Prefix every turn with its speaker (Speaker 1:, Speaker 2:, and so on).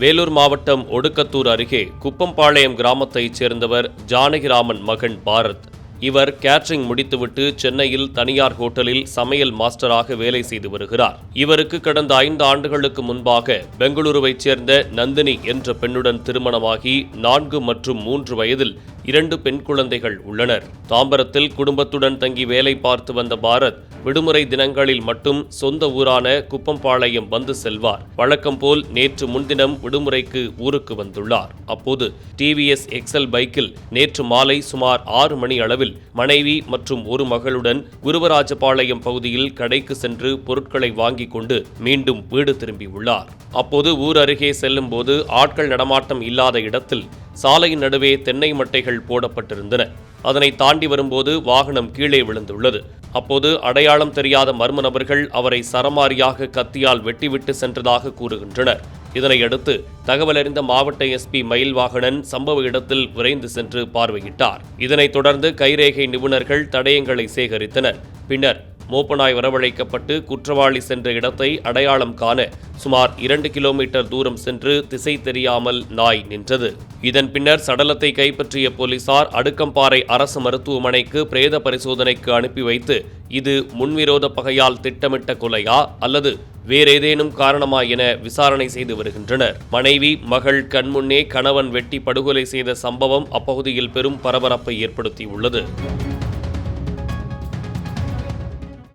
Speaker 1: வேலூர் மாவட்டம் ஒடுக்கத்தூர் அருகே குப்பம்பாளையம் கிராமத்தைச் சேர்ந்தவர் ஜானகிராமன் மகன் பாரத். இவர் கேட்டரிங் முடித்துவிட்டு சென்னையில் தனியார் ஹோட்டலில் சமையல் மாஸ்டராக வேலை செய்து வருகிறார். இவருக்கு கடந்த 5 ஆண்டுகளுக்கு முன்பாக பெங்களூருவைச் சேர்ந்த நந்தினி என்ற பெண்ணுடன் திருமணமாகி 4 மற்றும் 3 வயதில் 2 பெண் குழந்தைகள் உள்ளனர். தாம்பரத்தில் குடும்பத்துடன் தங்கி வேலை பார்த்து வந்த பாரத் விடுமுறை தினங்களில் மட்டும் சொந்த ஊரான குப்பம்பாளையம் வந்து செல்வார். வழக்கம் போல் நேற்று முன்தினம் விடுமுறைக்கு ஊருக்கு வந்துள்ளார். அப்போது டிவிஎஸ் எக்ஸல் பைக்கில் நேற்று மாலை சுமார் 6 மணி அளவில் மனைவி மற்றும் ஒரு மகளுடன் குருவராஜபாளையம் பகுதியில் கடைக்கு சென்று பொருட்களை வாங்கிக் கொண்டு மீண்டும் வீடு திரும்பியுள்ளார். அப்போது ஊர் அருகே செல்லும் போது ஆட்கள் நடமாட்டம் இல்லாத இடத்தில் சாலையின் நடுவே தென்னை மட்டைகள் போடப்பட்டிருந்தன. அதனை தாண்டி வரும்போது வாகனம் கீழே விழுந்துள்ளது. அப்போது அடையாளம் தெரியாத மர்ம நபர்கள் அவரை சரமாரியாக கத்தியால் வெட்டிவிட்டு சென்றதாக கூறுகின்றனர். இதனையடுத்து தகவலறிந்த மாவட்ட எஸ்பி மயில்வாகனன் சம்பவ இடத்தில் விரைந்து சென்று பார்வையிட்டார். இதனைத் தொடர்ந்து கைரேகை நிபுணர்கள் தடயங்களை சேகரித்தனர். பின்னர் மோப்பநாய் வரவழைக்கப்பட்டு குற்றவாளி சென்ற இடத்தை அடையாளம் காண சுமார் 2 கிலோமீட்டர் தூரம் சென்று திசை தெரியாமல் நாய் நின்றது. இதன் பின்னர் சடலத்தை கைப்பற்றிய போலீசார் அடுக்கம்பாறை அரசு மருத்துவமனைக்கு பிரேத பரிசோதனைக்கு அனுப்பி வைத்து இது முன்விரோத பகையால் திட்டமிட்ட கொலையா அல்லது வேறேதேனும் காரணமா என விசாரணை செய்து வருகின்றனர். மனைவி மகள் கண்முன்னே கணவன் வெட்டி படுகொலை செய்த சம்பவம் அப்பகுதியில் பெரும் பரபரப்பை ஏற்படுத்தியுள்ளது.